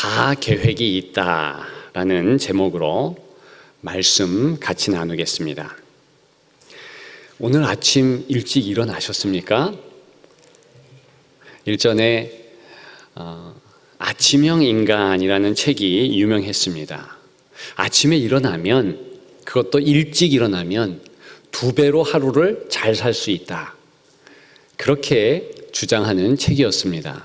다 계획이 있다라는 제목으로 말씀 같이 나누겠습니다. 오늘 아침 일찍 일어나셨습니까? 일전에 아침형 인간이라는 책이 유명했습니다. 아침에 일어나면, 그것도 일찍 일어나면 2배로 하루를 잘 살 수 있다, 그렇게 주장하는 책이었습니다.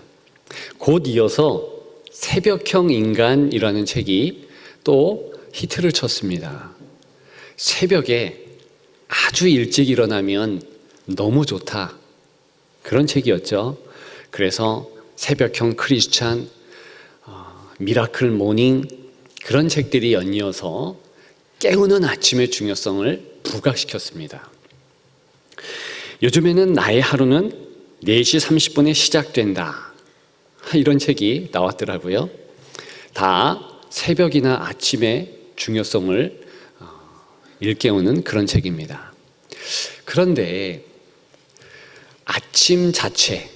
곧 이어서 새벽형 인간이라는 책이 또 히트를 쳤습니다. 새벽에 아주 일찍 일어나면 너무 좋다, 그런 책이었죠. 그래서 새벽형 크리스찬, 미라클 모닝, 그런 책들이 연이어서 깨우는 아침의 중요성을 부각시켰습니다. 요즘에는 나의 하루는 4시 30분에 시작된다, 이런 책이 나왔더라고요. 다 새벽이나 아침의 중요성을 일깨우는 그런 책입니다. 그런데 아침 자체,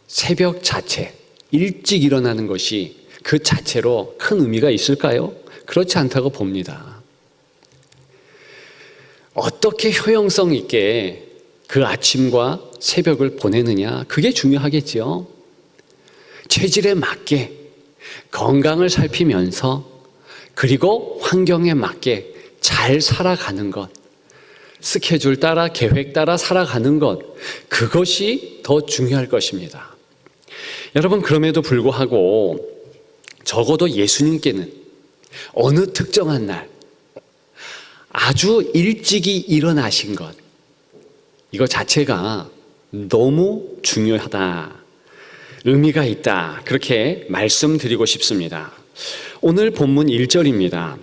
새벽 자체, 일찍 일어나는 것이 그 자체로 큰 의미가 있을까요? 그렇지 않다고 봅니다. 어떻게 효용성 있게 그 아침과 새벽을 보내느냐, 그게 중요하겠죠. 체질에 맞게 건강을 살피면서, 그리고 환경에 맞게 잘 살아가는 것, 스케줄 따라 계획 따라 살아가는 것, 그것이 더 중요할 것입니다. 여러분, 그럼에도 불구하고 적어도 예수님께는 어느 특정한 날 아주 일찍이 일어나신 것, 이거 자체가 너무 중요하다, 의미가 있다, 그렇게 말씀드리고 싶습니다. 오늘 본문 1절입니다.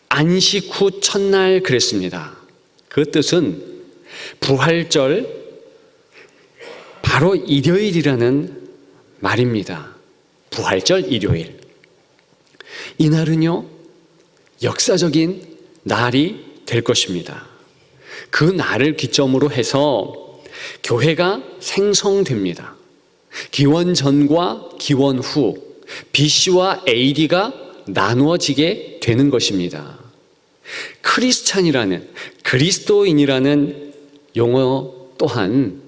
안식 후 첫날 그랬습니다. 그 뜻은 부활절, 바로 일요일이라는 말입니다. 부활절 일요일. 이날은요, 역사적인 날이 될 것입니다. 그 날을 기점으로 해서 교회가 생성됩니다. 기원 전과 기원 후, BC와 AD가 나누어지게 되는 것입니다. 크리스찬이라는, 그리스도인이라는 용어 또한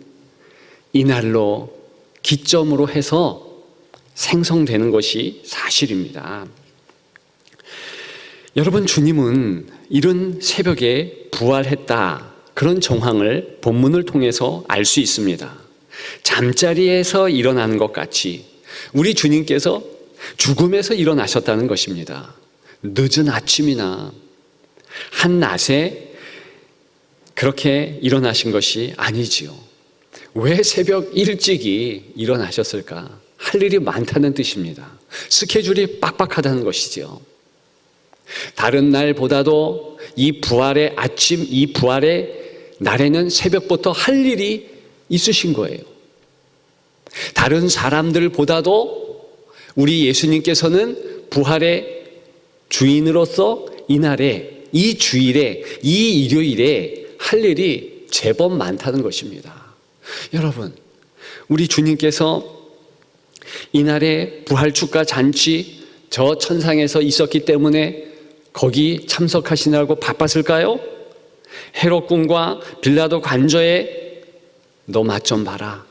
이날로 기점으로 해서 생성되는 것이 사실입니다. 여러분, 주님은 이른 새벽에 부활했다, 그런 정황을 본문을 통해서 알 수 있습니다. 잠자리에서 일어나는 것 같이 우리 주님께서 죽음에서 일어나셨다는 것입니다. 늦은 아침이나 한낮에 그렇게 일어나신 것이 아니지요. 왜 새벽 일찍이 일어나셨을까? 할 일이 많다는 뜻입니다. 스케줄이 빡빡하다는 것이죠. 다른 날보다도 이 부활의 아침, 이 부활의 날에는 새벽부터 할 일이 있으신 거예요. 다른 사람들보다도 우리 예수님께서는 부활의 주인으로서 이날에, 이 주일에, 이 일요일에 할 일이 제법 많다는 것입니다. 여러분, 우리 주님께서 이날에 부활 축가 잔치, 저 천상에서 있었기 때문에 거기 참석하시느라고 바빴을까요? 헤롯 군과 빌라도 관저에 너 맛 좀 봐라,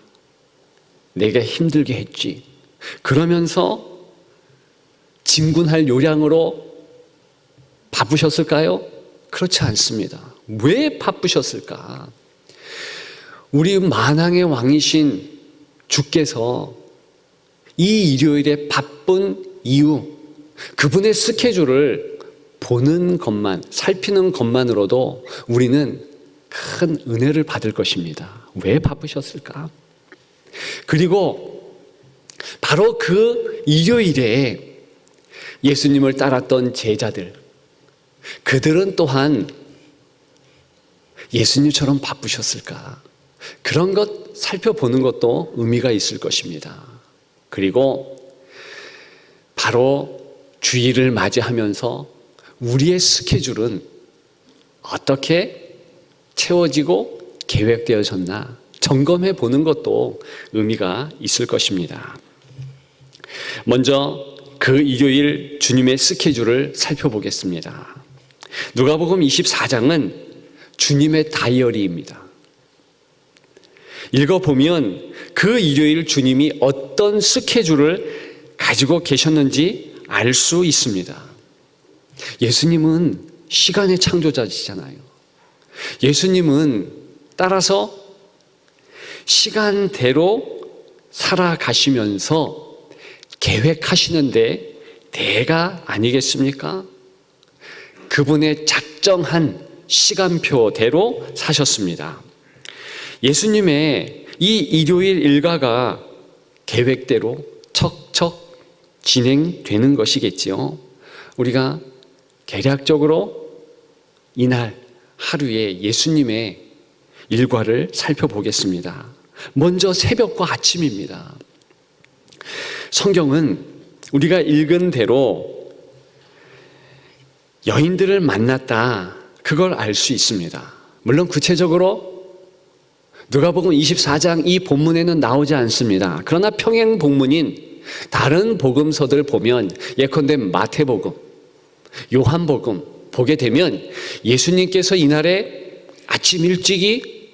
내가 힘들게 했지, 그러면서 진군할 요량으로 바쁘셨을까요? 그렇지 않습니다. 왜 바쁘셨을까? 우리 만왕의 왕이신 주께서 이 일요일에 바쁜 이유, 그분의 스케줄을 보는 것만, 살피는 것만으로도 우리는 큰 은혜를 받을 것입니다. 왜 바쁘셨을까? 그리고 바로 그 일요일에 예수님을 따랐던 제자들, 그들은 또한 예수님처럼 바쁘셨을까? 그런 것 살펴보는 것도 의미가 있을 것입니다. 그리고 바로 주일을 맞이하면서 우리의 스케줄은 어떻게 채워지고 계획되어졌나 점검해 보는 것도 의미가 있을 것입니다. 먼저 그 그 일요일 주님의 스케줄을 살펴보겠습니다. 누가복음 24장은 주님의 다이어리입니다. 읽어보면 그 일요일 주님이 어떤 스케줄을 가지고 계셨는지 알 수 있습니다. 예수님은 시간의 창조자시잖아요. 예수님은 따라서 시간대로 살아가시면서 계획하시는데 대가 아니겠습니까? 그분의 작정한 시간표대로 사셨습니다. 예수님의 이 일요일 일과가 계획대로 척척 진행되는 것이겠지요. 우리가 개략적으로 이날 하루에 예수님의 일과를 살펴보겠습니다. 먼저 새벽과 아침입니다. 성경은 우리가 읽은 대로 여인들을 만났다, 그걸 알 수 있습니다. 물론 구체적으로 누가복음 24장 이 본문에는 나오지 않습니다. 그러나 평행 본문인 다른 복음서들 보면 예컨대 마태복음, 요한복음 보게 되면 예수님께서 이날에 아침 일찍이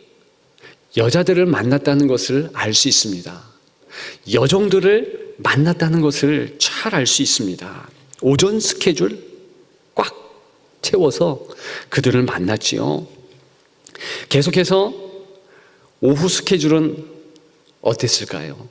여자들을 만났다는 것을 알 수 있습니다. 여종들을 만났다는 것을 잘 알 수 있습니다. 오전 스케줄 꽉 채워서 그들을 만났지요. 계속해서 오후 스케줄은 어땠을까요?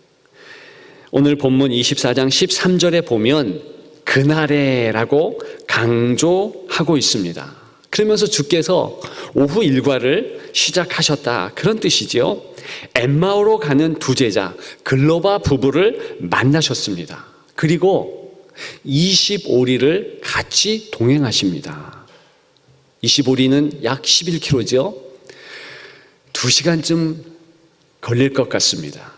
오늘 본문 24장 13절에 보면 그날에라고 강조하고 있습니다. 그러면서 주께서 오후 일과를 시작하셨다, 그런 뜻이지요. 엠마오로 가는 두 제자 글로바 부부를 만나셨습니다. 그리고 25리를 같이 동행하십니다. 25리는 약 11km죠. 2시간쯤 걸릴 것 같습니다.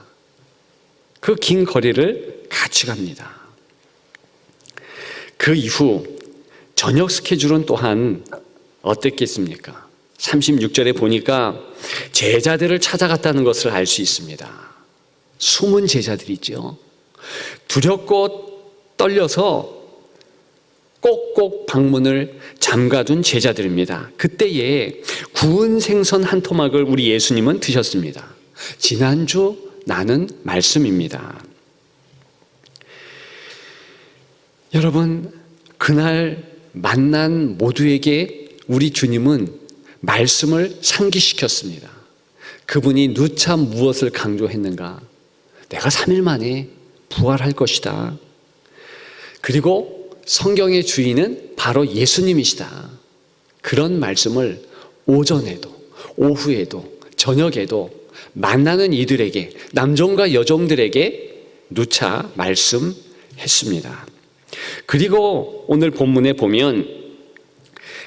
그 긴 거리를 같이 갑니다. 그 이후 저녁 스케줄은 또한 어땠겠습니까? 36절에 보니까 제자들을 찾아갔다는 것을 알 수 있습니다. 숨은 제자들이죠. 두렵고 떨려서 꼭꼭 방문을 잠가둔 제자들입니다. 그때에 구운 생선 한 토막을 우리 예수님은 드셨습니다. 지난주 나눈 말씀입니다. 여러분, 그날 만난 모두에게 우리 주님은 말씀을 상기시켰습니다. 그분이 누차 무엇을 강조했는가? 내가 3일 만에 부활할 것이다. 그리고 성경의 주인은 바로 예수님이시다. 그런 말씀을 오전에도 오후에도 저녁에도 만나는 이들에게, 남종과 여종들에게 누차 말씀했습니다. 그리고 오늘 본문에 보면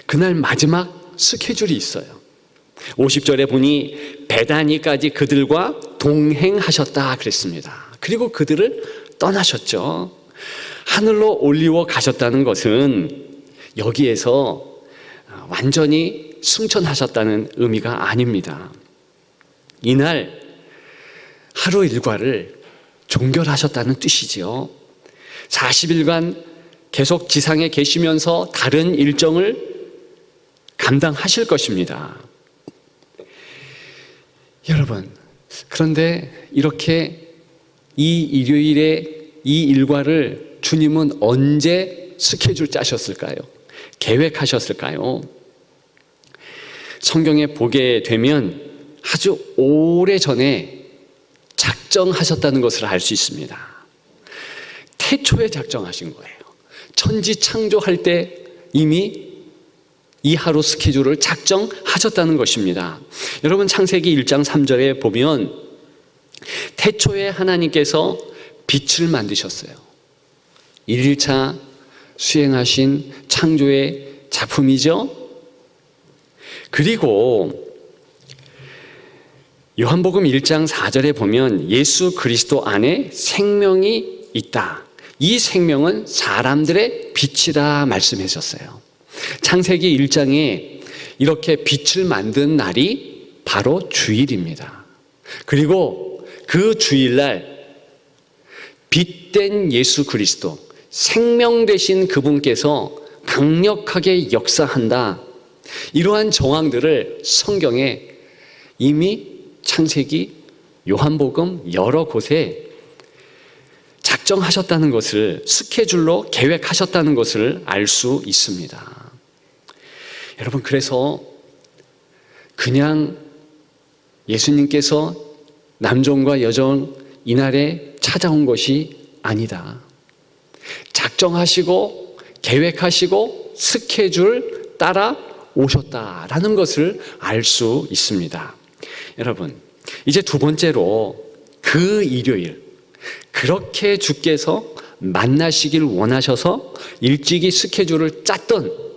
그날 마지막 스케줄이 있어요. 50절에 보니 베다니까지 그들과 동행하셨다 그랬습니다. 그리고 그들을 떠나셨죠. 하늘로 올리워 가셨다는 것은 여기에서 완전히 승천하셨다는 의미가 아닙니다. 이날 하루 일과를 종결하셨다는 뜻이지요. 40일간 계속 지상에 계시면서 다른 일정을 감당하실 것입니다. 여러분, 그런데 이렇게 이 일요일에 이 일과를 주님은 언제 스케줄 짜셨을까요? 계획하셨을까요? 성경에 보게 되면 아주 오래전에 작정하셨다는 것을 알 수 있습니다. 태초에 작정하신 거예요. 천지 창조할 때 이미 이 하루 스케줄을 작정하셨다는 것입니다. 여러분, 창세기 1장 3절에 보면 태초에 하나님께서 빛을 만드셨어요. 1일차 수행하신 창조의 작품이죠. 그리고 요한복음 1장 4절에 보면 예수 그리스도 안에 생명이 있다. 이 생명은 사람들의 빛이라 말씀하셨어요. 창세기 1장에 이렇게 빛을 만든 날이 바로 주일입니다. 그리고 그 주일날 빛된 예수 그리스도, 생명 되신 그분께서 강력하게 역사한다. 이러한 정황들을 성경에 이미 창세기, 요한복음 여러 곳에 작정하셨다는 것을, 스케줄로 계획하셨다는 것을 알 수 있습니다. 여러분, 그래서 그냥 예수님께서 남종과 여종 이날에 찾아온 것이 아니다. 작정하시고 계획하시고 스케줄 따라 오셨다라는 것을 알 수 있습니다. 여러분, 이제 두 번째로 그 일요일, 그렇게 주께서 만나시길 원하셔서 일찍이 스케줄을 짰던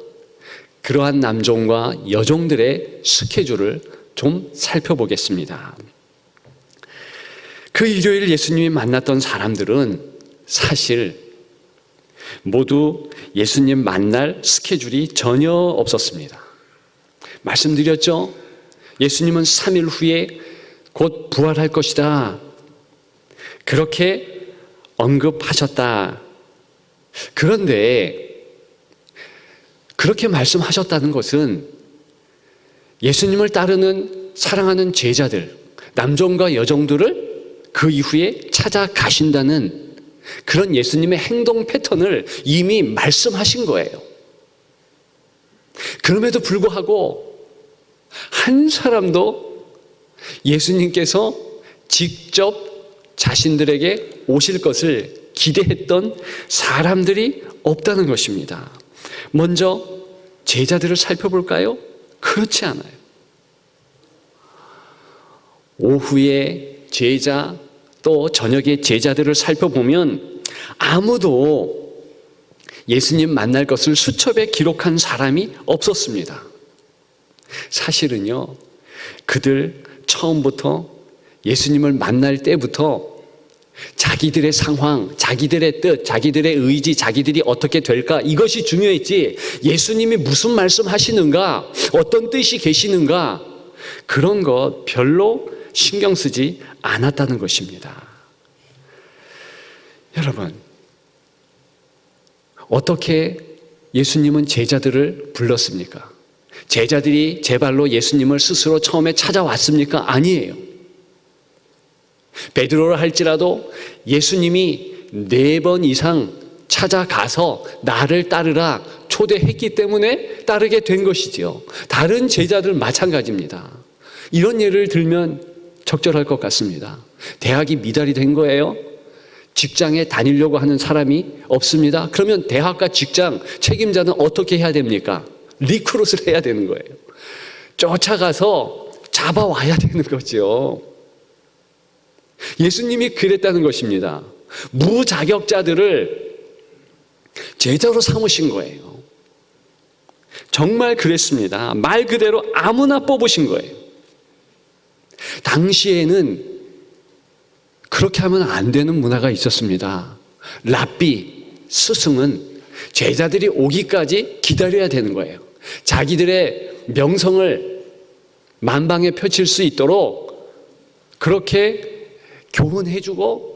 그러한 남종과 여종들의 스케줄을 좀 살펴보겠습니다. 그 일요일 예수님이 만났던 사람들은 사실 모두 예수님 만날 스케줄이 전혀 없었습니다. 말씀드렸죠? 예수님은 3일 후에 곧 부활할 것이다. 그렇게 언급하셨다. 그런데 그렇게 말씀하셨다는 것은 예수님을 따르는 사랑하는 제자들, 남종과 여종들을 그 이후에 찾아가신다는 그런 예수님의 행동 패턴을 이미 말씀하신 거예요. 그럼에도 불구하고 한 사람도 예수님께서 직접 자신들에게 오실 것을 기대했던 사람들이 없다는 것입니다. 먼저 제자들을 살펴볼까요? 그렇지 않아요. 오후에 제자, 또 저녁에 제자들을 살펴보면 아무도 예수님 만날 것을 수첩에 기록한 사람이 없었습니다. 사실은요, 그들 처음부터 예수님을 만날 때부터 자기들의 상황, 자기들의 뜻, 자기들의 의지, 자기들이 어떻게 될까, 이것이 중요했지 예수님이 무슨 말씀 하시는가, 어떤 뜻이 계시는가, 그런 것 별로 신경 쓰지 않았다는 것입니다. 여러분, 어떻게 예수님은 제자들을 불렀습니까? 제자들이 제 발로 예수님을 스스로 처음에 찾아왔습니까? 아니에요. 베드로를 할지라도 예수님이 4번 이상 찾아가서 나를 따르라 초대했기 때문에 따르게 된 것이지요. 다른 제자들 마찬가지입니다. 이런 예를 들면 적절할 것 같습니다. 대학이 미달이 된 거예요. 직장에 다니려고 하는 사람이 없습니다. 그러면 대학과 직장 책임자는 어떻게 해야 됩니까? 리크루트를 해야 되는 거예요. 쫓아가서 잡아와야 되는 거죠. 예수님이 그랬다는 것입니다. 무자격자들을 제자로 삼으신 거예요. 정말 그랬습니다. 말 그대로 아무나 뽑으신 거예요. 당시에는 그렇게 하면 안 되는 문화가 있었습니다. 랍비, 스승은 제자들이 오기까지 기다려야 되는 거예요. 자기들의 명성을 만방에 펼칠 수 있도록 그렇게 교훈해주고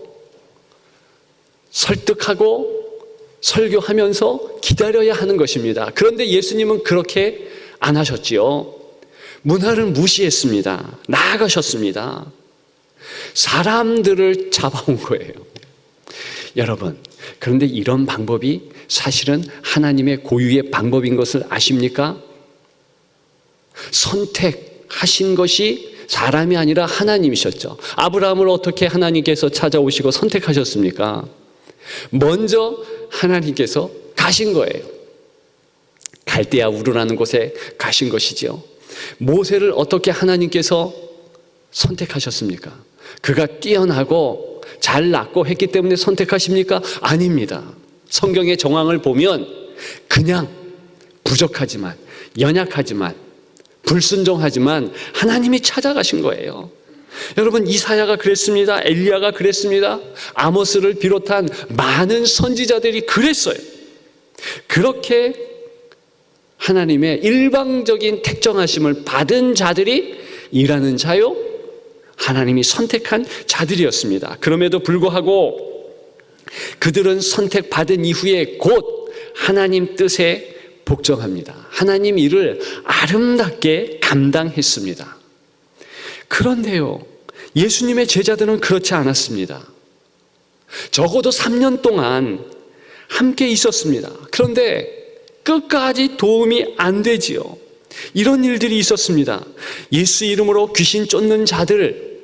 설득하고 설교하면서 기다려야 하는 것입니다. 그런데 예수님은 그렇게 안 하셨지요. 문화를 무시했습니다. 나아가셨습니다. 사람들을 잡아온 거예요. 여러분, 그런데 이런 방법이 사실은 하나님의 고유의 방법인 것을 아십니까? 선택하신 것이 사람이 아니라 하나님이셨죠. 아브라함을 어떻게 하나님께서 찾아오시고 선택하셨습니까? 먼저 하나님께서 가신 거예요. 갈대아 우르라는 곳에 가신 것이죠. 모세를 어떻게 하나님께서 선택하셨습니까? 그가 뛰어나고 잘 낳고 했기 때문에 선택하십니까? 아닙니다. 성경의 정황을 보면 그냥 부족하지만, 연약하지만, 불순종하지만 하나님이 찾아가신 거예요. 여러분, 이사야가 그랬습니다. 엘리야가 그랬습니다. 아모스를 비롯한 많은 선지자들이 그랬어요. 그렇게 하나님의 일방적인 택정하심을 받은 자들이 일하는 자요, 하나님이 선택한 자들이었습니다. 그럼에도 불구하고 그들은 선택받은 이후에 곧 하나님 뜻에 복종합니다. 하나님 일을 아름답게 감당했습니다. 그런데요, 예수님의 제자들은 그렇지 않았습니다. 적어도 3년 동안 함께 있었습니다. 그런데 끝까지 도움이 안 되지요. 이런 일들이 있었습니다. 예수 이름으로 귀신 쫓는 자들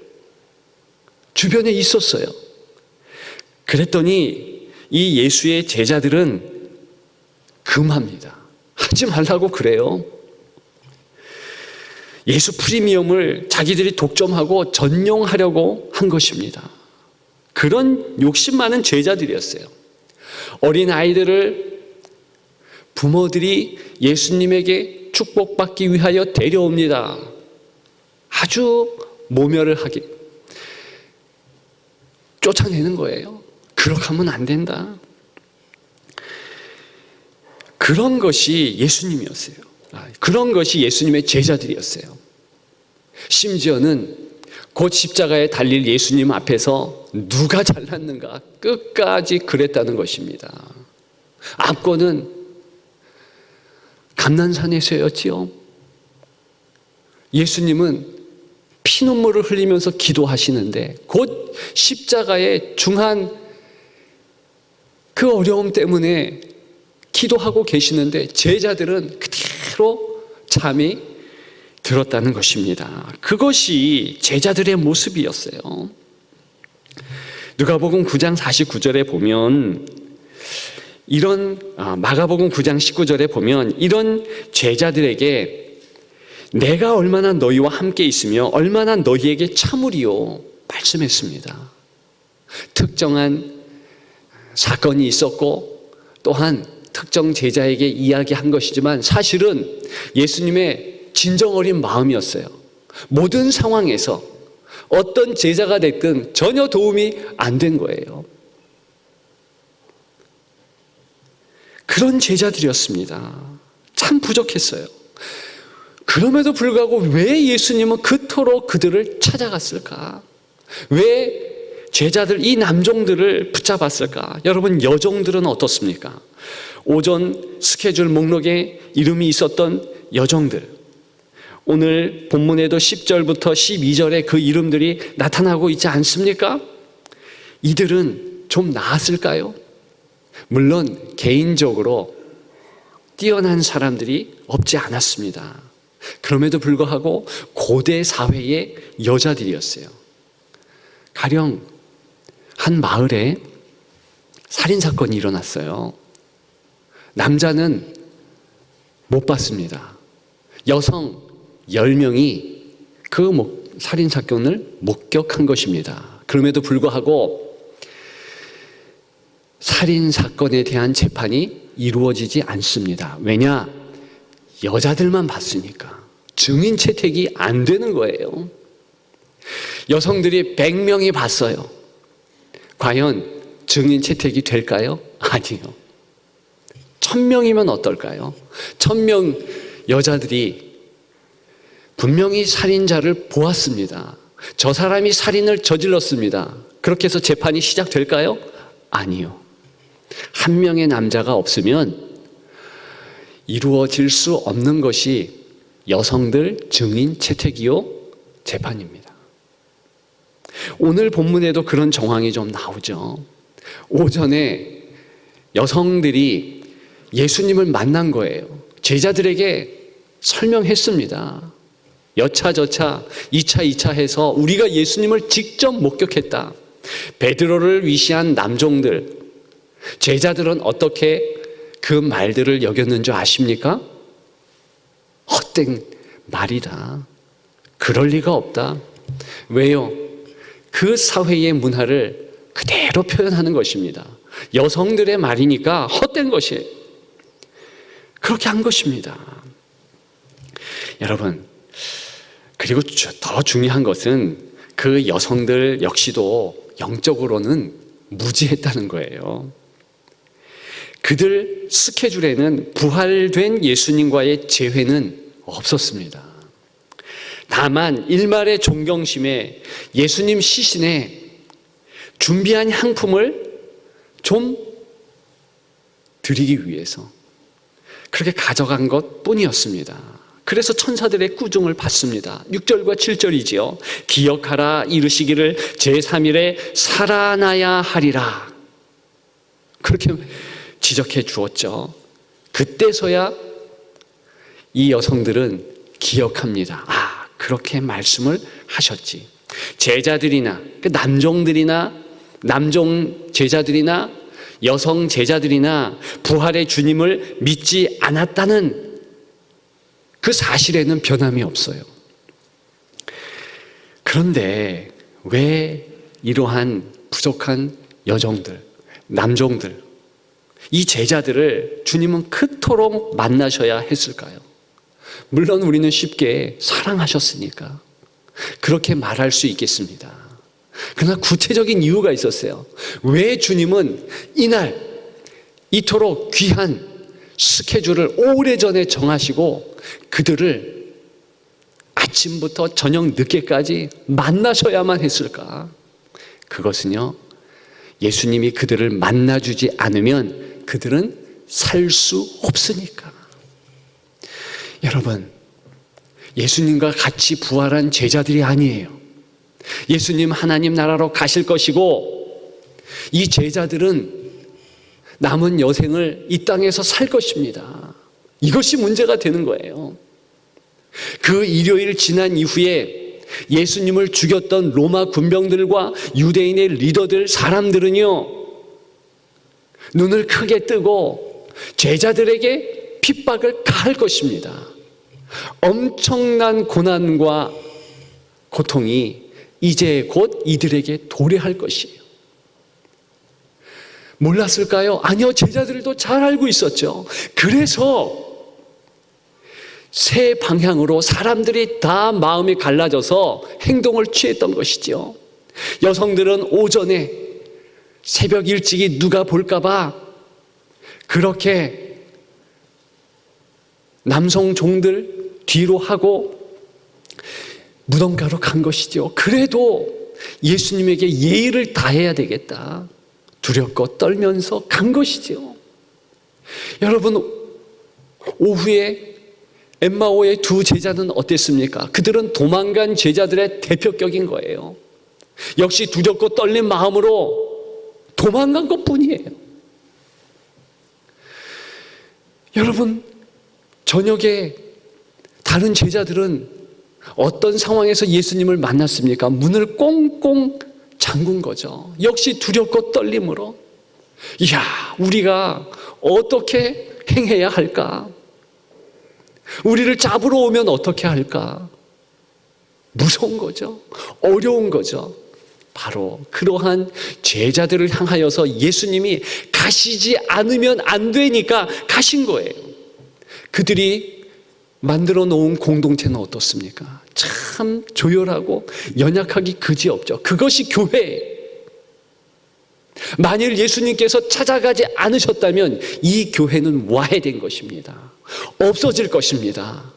주변에 있었어요. 그랬더니 이 예수의 제자들은 금합니다. 하지 말라고 그래요. 예수 프리미엄을 자기들이 독점하고 전용하려고 한 것입니다. 그런 욕심 많은 제자들이었어요. 어린 아이들을 부모들이 예수님에게 축복받기 위하여 데려옵니다. 아주 모멸을 하기, 쫓아내는 거예요. 그렇게 하면 안 된다. 그런 것이 예수님이었어요. 그런 것이 예수님의 제자들이었어요. 심지어는 곧 십자가에 달릴 예수님 앞에서 누가 잘났는가 끝까지 그랬다는 것입니다. 앞권은 감난산에서였지요. 예수님은 피눈물을 흘리면서 기도하시는데 곧 십자가의 중한 그 어려움 때문에 기도하고 계시는데 제자들은 그대로 잠이 들었다는 것입니다. 그것이 제자들의 모습이었어요. 누가복음 9장 49절에 보면 마가복음 9장 19절에 보면 이런 제자들에게 내가 얼마나 너희와 함께 있으며 얼마나 너희에게 참으리요 말씀했습니다. 특정한 사건이 있었고 또한 특정 제자에게 이야기한 것이지만 사실은 예수님의 진정 어린 마음이었어요. 모든 상황에서 어떤 제자가 됐든 전혀 도움이 안 된 거예요. 그런 제자들이었습니다. 참 부족했어요. 그럼에도 불구하고 왜 예수님은 그토록 그들을 찾아갔을까? 왜 제자들, 이 남종들을 붙잡았을까? 여러분, 여종들은 어떻습니까? 오전 스케줄 목록에 이름이 있었던 여종들, 오늘 본문에도 10절부터 12절에 그 이름들이 나타나고 있지 않습니까? 이들은 좀 나았을까요? 물론 개인적으로 뛰어난 사람들이 없지 않았습니다. 그럼에도 불구하고 고대 사회의 여자들이었어요. 가령 한 마을에 살인사건이 일어났어요. 남자는 못 봤습니다. 여성 10명이 그 살인사건을 목격한 것입니다. 그럼에도 불구하고 살인사건에 대한 재판이 이루어지지 않습니다. 왜냐? 여자들만 봤으니까. 증인 채택이 안 되는 거예요. 여성들이 100명이 봤어요. 과연 증인 채택이 될까요? 아니요. 1000명이면 어떨까요? 1000명 여자들이 분명히 살인자를 보았습니다. 저 사람이 살인을 저질렀습니다. 그렇게 해서 재판이 시작될까요? 아니요. 한 명의 남자가 없으면 이루어질 수 없는 것이 여성들 증인 채택이요 재판입니다. 오늘 본문에도 그런 정황이 좀 나오죠. 오전에 여성들이 예수님을 만난 거예요. 제자들에게 설명했습니다. 여차저차 2차 2차 해서 우리가 예수님을 직접 목격했다. 베드로를 위시한 남종들, 제자들은 어떻게 그 말들을 여겼는 줄 아십니까? 헛된 말이다. 그럴 리가 없다. 왜요? 그 사회의 문화를 그대로 표현하는 것입니다. 여성들의 말이니까 헛된 것이에요. 그렇게 한 것입니다. 여러분, 그리고 더 중요한 것은 그 여성들 역시도 영적으로는 무지했다는 거예요. 그들 스케줄에는 부활된 예수님과의 재회는 없었습니다. 다만 일말의 존경심에 예수님 시신에 준비한 향품을 좀 드리기 위해서 그렇게 가져간 것 뿐이었습니다. 그래서 천사들의 꾸중을 받습니다. 6절과 7절이지요. 기억하라 이르시기를 제3일에 살아나야 하리라. 그렇게 지적해 주었죠. 그때서야 이 여성들은 기억합니다. 아, 그렇게 말씀을 하셨지. 제자들이나 남종 제자들이나 여성 제자들이나 부활의 주님을 믿지 않았다는 그 사실에는 변함이 없어요. 그런데 왜 이러한 부족한 여종들, 남종들, 이 제자들을 주님은 그토록 만나셔야 했을까요? 물론 우리는 쉽게 사랑하셨으니까 그렇게 말할 수 있겠습니다. 그러나 구체적인 이유가 있었어요. 왜 주님은 이날 이토록 귀한 스케줄을 오래전에 정하시고 그들을 아침부터 저녁 늦게까지 만나셔야만 했을까? 그것은요, 예수님이 그들을 만나주지 않으면 그들은 살 수 없으니까. 여러분, 예수님과 같이 부활한 제자들이 아니에요. 예수님 하나님 나라로 가실 것이고 이 제자들은 남은 여생을 이 땅에서 살 것입니다. 이것이 문제가 되는 거예요. 그 일요일 지난 이후에 예수님을 죽였던 로마 군병들과 유대인의 리더들 사람들은요, 눈을 크게 뜨고 제자들에게 핍박을 가할 것입니다. 엄청난 고난과 고통이 이제 곧 이들에게 도래할 것이에요. 몰랐을까요? 아니요, 제자들도 잘 알고 있었죠. 그래서 새 방향으로 사람들이 다 마음이 갈라져서 행동을 취했던 것이죠. 여성들은 오전에 새벽 일찍이 누가 볼까봐 그렇게 남성 종들 뒤로 하고 무덤가로 간 것이죠. 그래도 예수님에게 예의를 다해야 되겠다. 두렵고 떨면서 간 것이죠. 여러분, 오후에 엠마오의 두 제자는 어땠습니까? 그들은 도망간 제자들의 대표격인 거예요. 역시 두렵고 떨린 마음으로 도망간 것뿐이에요. 여러분, 저녁에 다른 제자들은 어떤 상황에서 예수님을 만났습니까? 문을 꽁꽁 잠근 거죠. 역시 두렵고 떨림으로. 이야, 우리가 어떻게 행해야 할까? 우리를 잡으러 오면 어떻게 할까? 무서운 거죠. 어려운 거죠. 바로 그러한 제자들을 향하여서 예수님이 가시지 않으면 안 되니까 가신 거예요. 그들이 만들어 놓은 공동체는 어떻습니까? 참 조열하고 연약하기 그지없죠. 그것이 교회예요. 만일 예수님께서 찾아가지 않으셨다면 이 교회는 와해된 것입니다. 없어질 것입니다.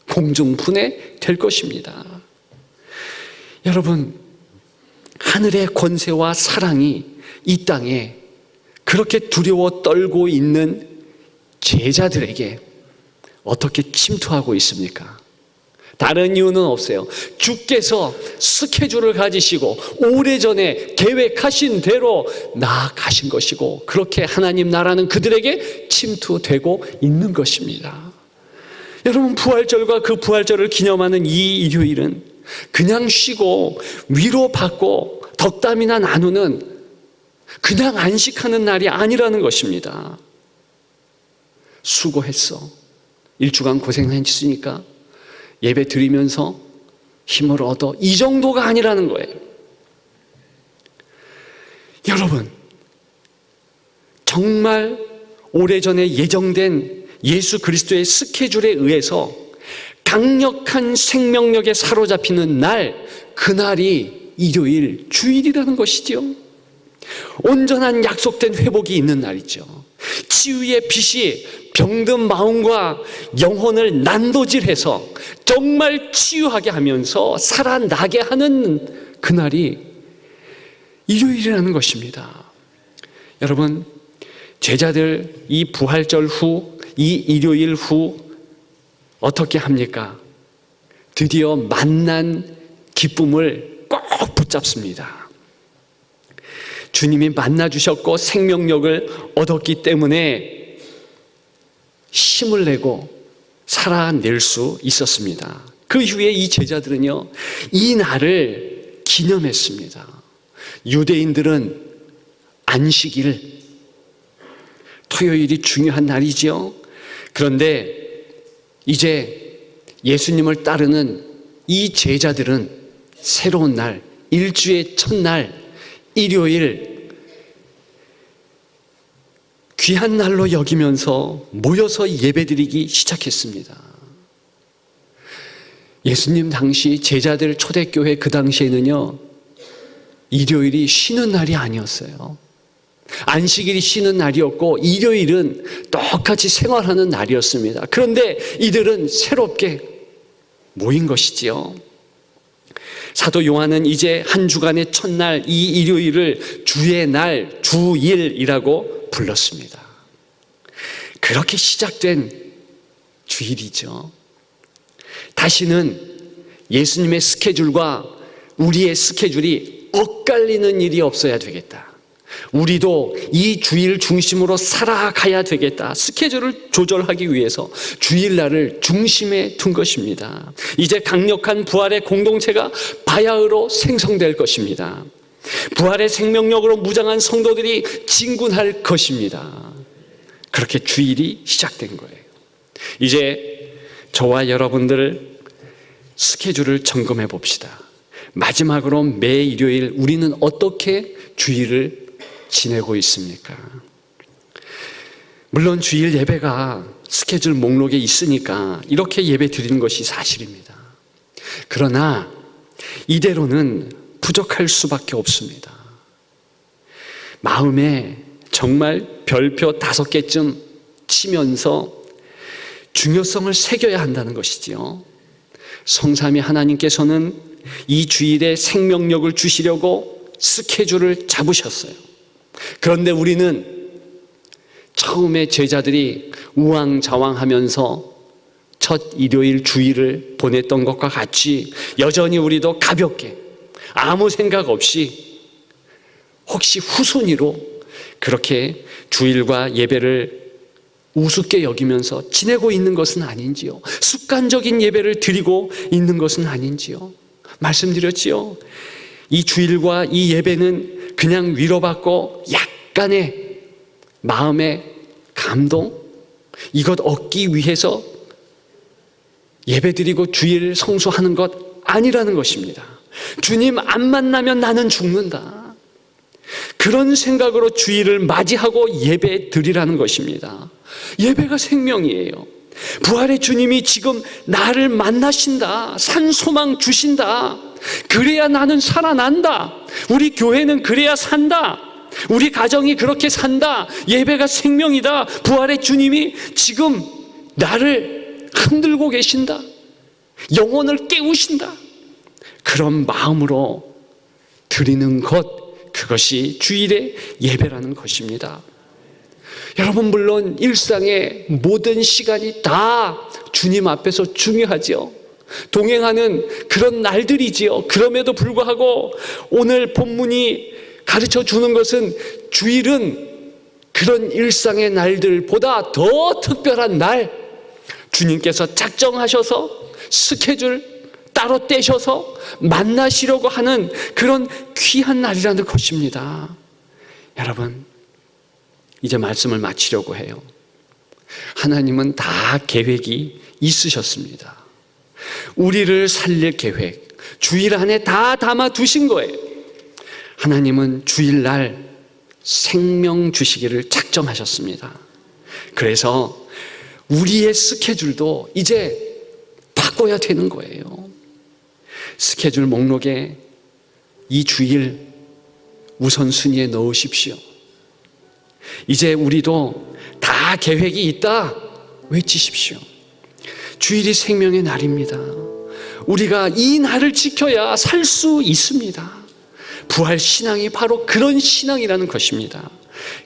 공중분해 될 것입니다. 여러분, 하늘의 권세와 사랑이 이 땅에 그렇게 두려워 떨고 있는 제자들에게 어떻게 침투하고 있습니까? 다른 이유는 없어요. 주께서 스케줄을 가지시고 오래전에 계획하신 대로 나아가신 것이고 그렇게 하나님 나라는 그들에게 침투되고 있는 것입니다. 여러분, 부활절과 그 부활절을 기념하는 이 일요일은 그냥 쉬고 위로받고 덕담이나 나누는 그냥 안식하는 날이 아니라는 것입니다. 수고했어. 일주간 고생했으니까 예배 드리면서 힘을 얻어. 이 정도가 아니라는 거예요. 여러분, 정말 오래전에 예정된 예수 그리스도의 스케줄에 의해서 강력한 생명력에 사로잡히는 날, 그날이 일요일, 주일이라는 것이죠. 온전한 약속된 회복이 있는 날이죠. 치유의 빛이 병든 마음과 영혼을 난도질해서 정말 치유하게 하면서 살아나게 하는 그날이 일요일이라는 것입니다. 여러분, 제자들 이 부활절 후, 이 일요일 후 어떻게 합니까? 드디어 만난 기쁨을 꼭 붙잡습니다. 주님이 만나주셨고 생명력을 얻었기 때문에 힘을 내고 살아낼 수 있었습니다. 그 이후에 이 제자들은요, 이 날을 기념했습니다. 유대인들은 안식일, 토요일이 중요한 날이지요. 그런데 이제 예수님을 따르는 이 제자들은 새로운 날, 일주의 첫날, 일요일, 귀한 날로 여기면서 모여서 예배드리기 시작했습니다. 예수님 당시 제자들 초대교회 그 당시에는요, 일요일이 쉬는 날이 아니었어요. 안식일이 쉬는 날이었고 일요일은 똑같이 생활하는 날이었습니다. 그런데 이들은 새롭게 모인 것이지요. 사도 요한은 이제 한 주간의 첫날 이 일요일을 주의 날, 주일이라고 불렀습니다. 그렇게 시작된 주일이죠. 다시는 예수님의 스케줄과 우리의 스케줄이 엇갈리는 일이 없어야 되겠다. 우리도 이 주일 중심으로 살아가야 되겠다. 스케줄을 조절하기 위해서 주일날을 중심에 둔 것입니다. 이제 강력한 부활의 공동체가 바야흐로 생성될 것입니다. 부활의 생명력으로 무장한 성도들이 진군할 것입니다. 그렇게 주일이 시작된 거예요. 이제 저와 여러분들 스케줄을 점검해 봅시다. 마지막으로 매 일요일 우리는 어떻게 주일을 지내고 있습니까? 물론 주일 예배가 스케줄 목록에 있으니까 이렇게 예배 드리는 것이 사실입니다. 그러나 이대로는 부족할 수밖에 없습니다. 마음에 정말 별표 5개쯤 치면서 중요성을 새겨야 한다는 것이지요. 성삼위 하나님께서는 이 주일에 생명력을 주시려고 스케줄을 잡으셨어요. 그런데 우리는 처음에 제자들이 우왕좌왕하면서 첫 일요일 주일을 보냈던 것과 같이 여전히 우리도 가볍게 아무 생각 없이 혹시 후순위로 그렇게 주일과 예배를 우습게 여기면서 지내고 있는 것은 아닌지요? 습관적인 예배를 드리고 있는 것은 아닌지요? 말씀드렸지요. 이 주일과 이 예배는 그냥 위로받고 약간의 마음의 감동, 이것 얻기 위해서 예배드리고 주일 성수하는 것 아니라는 것입니다. 주님 안 만나면 나는 죽는다. 그런 생각으로 주일을 맞이하고 예배 드리라는 것입니다. 예배가 생명이에요. 부활의 주님이 지금 나를 만나신다. 산소망 주신다. 그래야 나는 살아난다. 우리 교회는 그래야 산다. 우리 가정이 그렇게 산다. 예배가 생명이다. 부활의 주님이 지금 나를 흔들고 계신다. 영혼을 깨우신다. 그런 마음으로 드리는 것, 그것이 주일의 예배라는 것입니다. 여러분, 물론 일상의 모든 시간이 다 주님 앞에서 중요하죠. 동행하는 그런 날들이지요. 그럼에도 불구하고 오늘 본문이 가르쳐 주는 것은 주일은 그런 일상의 날들보다 더 특별한 날, 주님께서 작정하셔서 스케줄 따로 떼셔서 만나시려고 하는 그런 귀한 날이라는 것입니다. 여러분, 이제 말씀을 마치려고 해요. 하나님은 다 계획이 있으셨습니다. 우리를 살릴 계획, 주일 안에 다 담아 두신 거예요. 하나님은 주일날 생명 주시기를 작정하셨습니다. 그래서 우리의 스케줄도 이제 바꿔야 되는 거예요. 스케줄 목록에 이 주일 우선순위에 넣으십시오. 이제 우리도 다 계획이 있다 외치십시오. 주일이 생명의 날입니다. 우리가 이 날을 지켜야 살 수 있습니다. 부활 신앙이 바로 그런 신앙이라는 것입니다.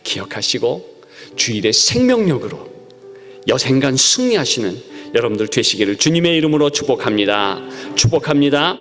기억하시고 주일의 생명력으로 여생간 승리하시는 여러분들 되시기를 주님의 이름으로 축복합니다. 축복합니다.